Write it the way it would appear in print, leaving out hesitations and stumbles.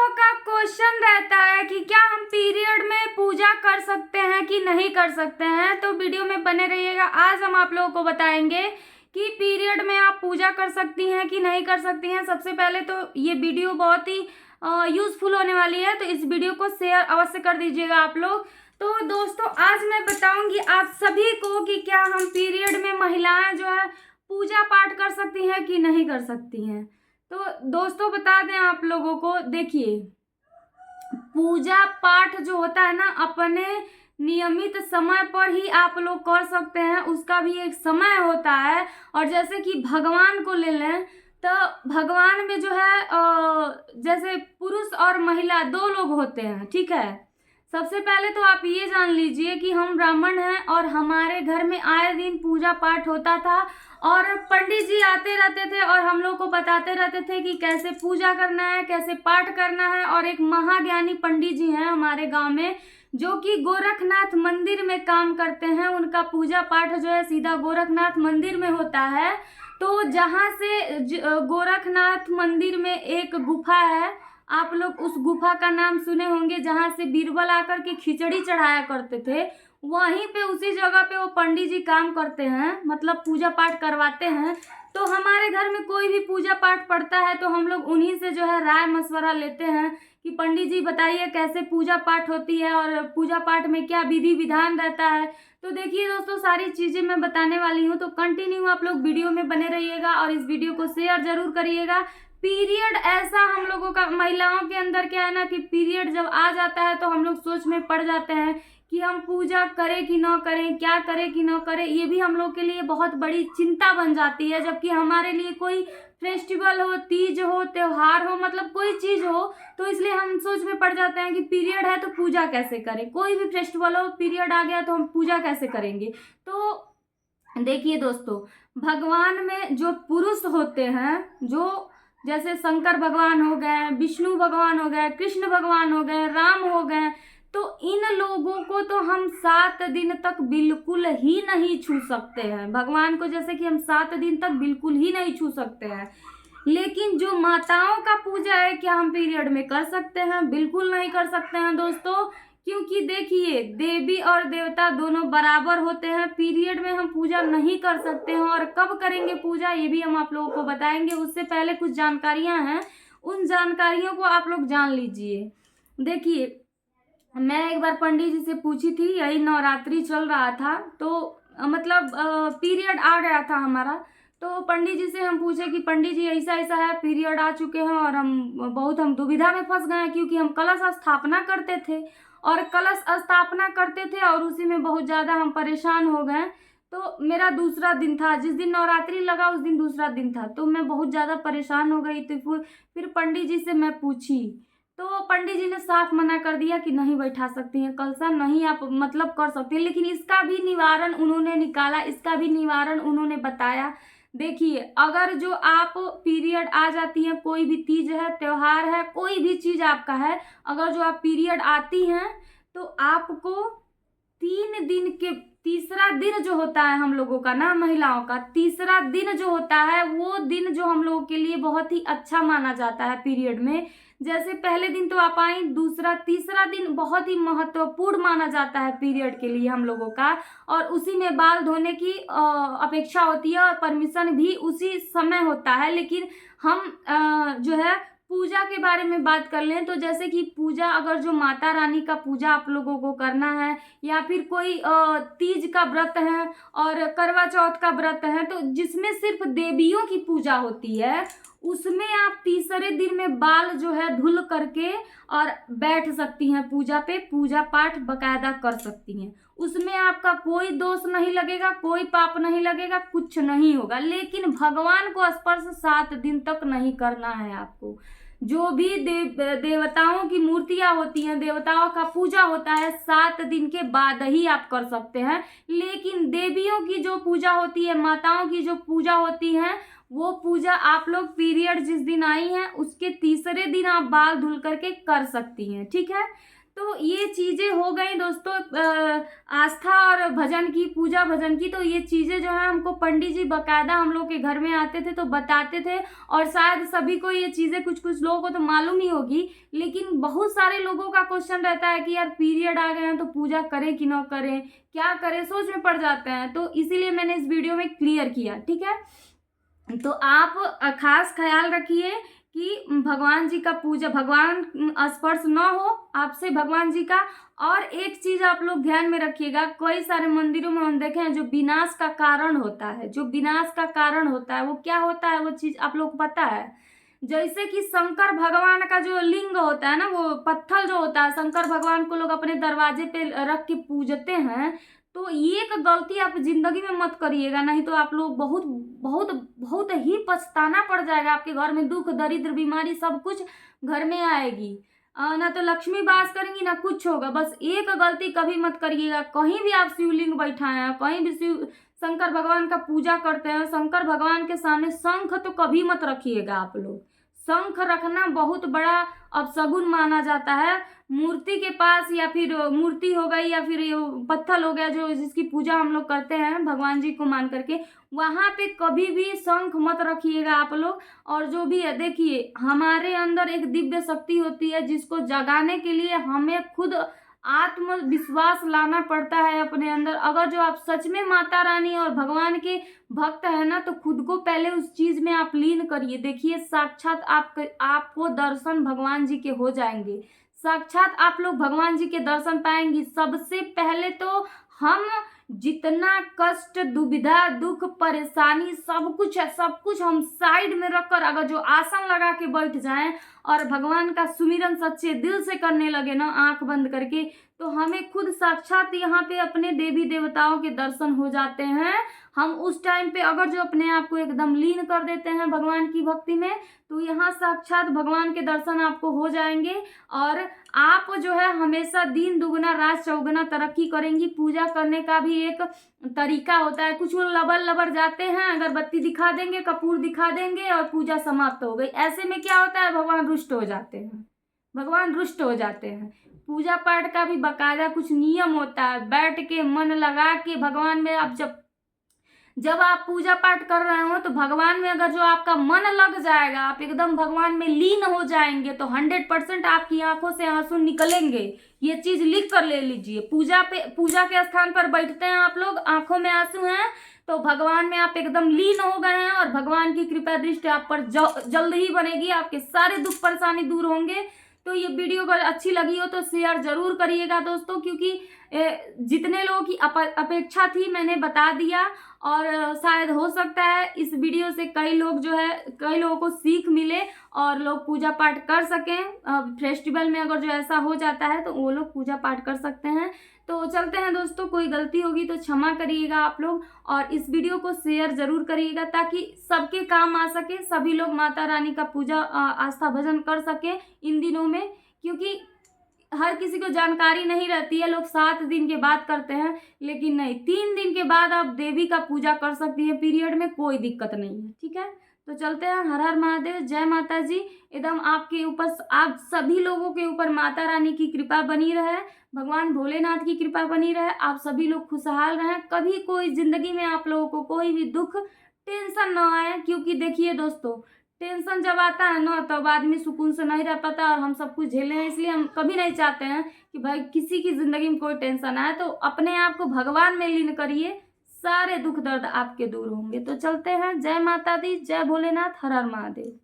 लोगों का क्वेश्चन रहता है कि क्या हम पीरियड में पूजा कर सकते हैं कि नहीं कर सकते हैं, तो वीडियो में बने रहिएगा। आज हम आप लोगों को बताएंगे कि पीरियड में आप पूजा कर सकती हैं कि नहीं कर सकती हैं। सबसे पहले तो ये वीडियो बहुत ही यूजफुल होने वाली है, तो इस वीडियो को शेयर अवश्य कर दीजिएगा आप लोग। तो दोस्तों, आज मैं बताऊंगी आप सभी को कि क्या हम पीरियड में महिलाएं जो है पूजा पाठ कर सकती हैं कि नहीं कर सकती हैं। तो दोस्तों, बता दें आप लोगों को, देखिए, पूजा पाठ जो होता है ना, अपने नियमित समय पर ही आप लोग कर सकते हैं। उसका भी एक समय होता है। और जैसे कि भगवान को ले लें तो भगवान में जो है जैसे पुरुष और महिला दो लोग होते हैं, ठीक है। सबसे पहले तो आप ये जान लीजिए कि हम ब्राह्मण हैं और हमारे घर में आए दिन पूजा पाठ होता था और पंडित जी आते रहते थे और हम लोग को बताते रहते थे कि कैसे पूजा करना है, कैसे पाठ करना है। और एक महाज्ञानी पंडित जी हैं हमारे गांव में, जो कि गोरखनाथ मंदिर में काम करते हैं। उनका पूजा पाठ जो है सीधा गोरखनाथ मंदिर में होता है। तो जहाँ से गोरखनाथ मंदिर में एक गुफा है, आप लोग उस गुफा का नाम सुने होंगे, जहाँ से बीरबल आकर के खिचड़ी चढ़ाया करते थे। वहीं पे उसी जगह पे वो पंडित जी काम करते हैं, मतलब पूजा पाठ करवाते हैं। तो हमारे घर में कोई भी पूजा पाठ पड़ता है तो हम लोग उन्हीं से जो है राय मशवरा लेते हैं कि पंडित जी बताइए कैसे पूजा पाठ होती है और पूजा पाठ में क्या विधि विधान रहता है। तो देखिए दोस्तों, सारी चीज़ें मैं बताने वाली हूँ, तो कंटिन्यू आप लोग वीडियो में बने रहिएगा और इस वीडियो को शेयर जरूर करिएगा। पीरियड ऐसा हम लोगों का, महिलाओं के अंदर क्या है ना कि पीरियड जब आ जाता है तो हम लोग सोच में पड़ जाते हैं कि हम पूजा करें कि ना करें, क्या करें कि ना करें। ये भी हम लोग के लिए बहुत बड़ी चिंता बन जाती है। जबकि हमारे लिए कोई फेस्टिवल हो, तीज हो, त्योहार हो, मतलब कोई चीज़ हो, तो इसलिए हम सोच में पड़ जाते हैं कि पीरियड है तो पूजा कैसे करें। कोई भी फेस्टिवल हो, पीरियड आ गया तो हम पूजा कैसे करेंगे। तो देखिए दोस्तों, भगवान में जो पुरुष होते हैं, जो जैसे शंकर भगवान हो गए, विष्णु भगवान हो गए, कृष्ण भगवान हो गए, राम हो गए, तो इन लोगों को तो हम 7 दिन तक बिल्कुल ही नहीं छू सकते हैं। भगवान को जैसे कि हम 7 दिन तक बिल्कुल ही नहीं छू सकते हैं। लेकिन जो माताओं का पूजा है, क्या हम पीरियड में कर सकते हैं? बिल्कुल नहीं कर सकते हैं दोस्तों। क्योंकि देखिए, देवी और देवता दोनों बराबर होते हैं। पीरियड में हम पूजा नहीं कर सकते हैं। और कब करेंगे पूजा, ये भी हम आप लोगों को बताएंगे। उससे पहले कुछ जानकारियां हैं, उन जानकारियों को आप लोग जान लीजिए। देखिए, मैं एक बार पंडित जी से पूछी थी, यही नवरात्रि चल रहा था, तो मतलब पीरियड आ गया था हमारा। तो पंडित जी से हम पूछे कि पंडित जी ऐसा ऐसा है, पीरियड आ चुके हैं और हम दुविधा में फंस गए हैं, क्योंकि हम कलश स्थापना करते थे और कलश स्थापना करते थे और उसी में बहुत ज़्यादा हम परेशान हो गए। तो मेरा दूसरा दिन था, जिस दिन नवरात्रि लगा उस दिन दूसरा दिन था, तो मैं बहुत ज़्यादा परेशान हो गई। तो फिर पंडित जी से मैं पूछी, तो पंडित जी ने साफ मना कर दिया कि नहीं बैठा सकती हैं कलशा, नहीं आप मतलब कर सकते हैं। लेकिन इसका भी निवारण उन्होंने निकाला, इसका भी निवारण उन्होंने बताया। देखिए, अगर जो आप पीरियड आ जाती हैं, कोई भी तीज है, त्योहार है, कोई भी चीज़ आपका है, अगर जो आप पीरियड आती हैं तो आपको 3 दिन के तीसरा दिन जो होता है हम लोगों का ना, महिलाओं का तीसरा दिन जो होता है, वो दिन जो हम लोगों के लिए बहुत ही अच्छा माना जाता है पीरियड में। जैसे पहले दिन तो आप आई, दूसरा तीसरा दिन बहुत ही महत्वपूर्ण माना जाता है पीरियड के लिए हम लोगों का। और उसी में बाल धोने की अपेक्षा होती है और परमिशन भी उसी समय होता है। लेकिन हम जो है पूजा के बारे में बात कर लें, तो जैसे कि पूजा, अगर जो माता रानी का पूजा आप लोगों को करना है, या फिर कोई तीज का व्रत है और करवा चौथ का व्रत है, तो जिसमें सिर्फ देवियों की पूजा होती है, उसमें आप तीसरे दिन में बाल जो है धुल करके और बैठ सकती हैं पूजा पे, पूजा पाठ बकायदा कर सकती हैं। उसमें आपका कोई दोष नहीं लगेगा, कोई पाप नहीं लगेगा, कुछ नहीं होगा। लेकिन भगवान को स्पर्श 7 दिन तक नहीं करना है आपको। जो भी देवताओं की मूर्तियां होती हैं, देवताओं का पूजा होता है, 7 दिन के बाद ही आप कर सकते हैं। लेकिन देवियों की जो पूजा होती है, माताओं की जो पूजा होती है, वो पूजा आप लोग पीरियड जिस दिन आई हैं उसके तीसरे दिन आप बाल धुल करके कर सकती हैं, ठीक है। तो ये चीज़ें हो गई दोस्तों आस्था और भजन की, पूजा भजन की। तो ये चीज़ें जो है हमको पंडित जी बाकायदा हम लोग के घर में आते थे तो बताते थे, और शायद सभी को ये चीज़ें कुछ कुछ लोगों को तो मालूम ही होगी, लेकिन बहुत सारे लोगों का क्वेश्चन रहता है कि यार पीरियड आ गए हैं तो पूजा करें कि ना करें, क्या करें, सोच में पड़ जाते हैं। तो इसीलिए मैंने इस वीडियो में क्लियर किया, ठीक है। तो आप खास ख्याल रखिए कि भगवान जी का पूजा, भगवान स्पर्श न हो आपसे भगवान जी का। और एक चीज आप लोग ध्यान में रखिएगा, कई सारे मंदिरों में हम देखे हैं जो विनाश का कारण होता है, जो विनाश का कारण होता है वो क्या होता है, वो चीज आप लोग को पता है। जैसे कि शंकर भगवान का जो लिंग होता है ना, वो पत्थर जो होता है, शंकर भगवान को लोग अपने दरवाजे पे रख के पूजते हैं। तो ये एक गलती आप जिंदगी में मत करिएगा, नहीं तो आप लोग बहुत बहुत बहुत ही पछताना पड़ जाएगा। आपके घर में दुख दरिद्र बीमारी सब कुछ घर में आएगी, ना तो लक्ष्मी वास करेंगी ना कुछ होगा। बस एक गलती कभी मत करिएगा, कहीं भी आप शिवलिंग बैठाए हैं, कहीं भी शिव शंकर भगवान का पूजा करते हैं, शंकर भगवान के सामने शंख तो कभी मत रखिएगा आप लोग। शंख रखना बहुत बड़ा अपशगुन माना जाता है। मूर्ति के पास, या फिर मूर्ति हो गई या फिर पत्थर हो गया जो जिसकी पूजा हम लोग करते हैं भगवान जी को मान करके, वहां पे कभी भी शंख मत रखिएगा आप लोग। और जो भी है देखिए, हमारे अंदर एक दिव्य शक्ति होती है जिसको जगाने के लिए हमें खुद आत्मविश्वास लाना पड़ता है अपने अंदर। अगर जो आप सच में माता रानी और भगवान के भक्त है ना, तो खुद को पहले उस चीज में आप लीन करिए। देखिए साक्षात आपको दर्शन भगवान जी के हो जाएंगे, साक्षात आप लोग भगवान जी के दर्शन पाएंगे। सबसे पहले तो हम जितना कष्ट दुविधा दुख परेशानी सब कुछ हम साइड में रखकर अगर जो आसन लगा के बैठ जाएं और भगवान का सुमिरन सच्चे दिल से करने लगे ना, आंख बंद करके, तो हमें खुद साक्षात यहाँ पे अपने देवी देवताओं के दर्शन हो जाते हैं। हम उस टाइम पे अगर जो अपने आप को एकदम लीन कर देते हैं भगवान की भक्ति में, तो यहाँ साक्षात भगवान के दर्शन आपको हो जाएंगे। और आप जो है हमेशा दिन दुगना रात चौगुना तरक्की करेंगी। पूजा करने का भी एक तरीका होता है। कुछ लोग लबर लबर जाते हैं, अगरबत्ती दिखा देंगे, कपूर दिखा देंगे और पूजा समाप्त हो गई। ऐसे में क्या होता है, भगवान रुष्ट हो जाते हैं, भगवान रुष्ट हो जाते हैं। पूजा पाठ का भी बाकायदा कुछ नियम होता है, बैठ के मन लगा के भगवान में आप जब आप पूजा पाठ कर रहे हो तो भगवान में अगर जो आपका मन लग जाएगा, आप एकदम भगवान में लीन हो जाएंगे, तो 100% आपकी आंखों से आंसू निकलेंगे। ये चीज लिख कर ले लीजिए। पूजा के स्थान पर बैठते हैं आप लोग, आंखों में आंसू हैं, तो भगवान में आप एकदम लीन हो गए हैं और भगवान की कृपा दृष्टि आप पर जल्द ही बनेगी, आपके सारे दुख परेशानी दूर होंगे। तो ये वीडियो अगर अच्छी लगी हो तो शेयर जरूर करिएगा दोस्तों, क्योंकि जितने लोगों की अपेक्षा थी मैंने बता दिया, और शायद हो सकता है इस वीडियो से कई लोगों को सीख मिले और लोग पूजा पाठ कर सकें। फेस्टिवल में अगर जो ऐसा हो जाता है तो वो लोग पूजा पाठ कर सकते हैं। तो चलते हैं दोस्तों, कोई गलती होगी तो क्षमा करिएगा आप लोग, और इस वीडियो को शेयर जरूर करिएगा ताकि सबके काम आ सके, सभी लोग माता रानी का पूजा आस्था भजन कर सके इन दिनों में। क्योंकि हर किसी को जानकारी नहीं रहती है, लोग 7 दिन के बाद करते हैं, लेकिन नहीं, 3 दिन के बाद आप देवी का पूजा कर सकती है पीरियड में, कोई दिक्कत नहीं है, ठीक है। तो चलते हैं। हर हर महादेव, जय माता जी। एकदम आपके ऊपर, आप सभी लोगों के ऊपर माता रानी की कृपा बनी रहे, भगवान भोलेनाथ की कृपा बनी रहे, आप सभी लोग खुशहाल रहें, कभी कोई जिंदगी में आप लोगों को कोई भी दुख टेंशन ना आए। क्योंकि देखिए दोस्तों, टेंशन जब आता है ना तब आदमी सुकून से नहीं रह पाता, और हम सब कुछ झेले हैं, इसलिए हम कभी नहीं चाहते हैं कि भाई किसी की जिंदगी में कोई टेंशन आए। तो अपने आप को भगवान में लीन करिए, सारे दुख दर्द आपके दूर होंगे। तो चलते हैं। जय माता दी, जय भोलेनाथ, हर हर महादेव।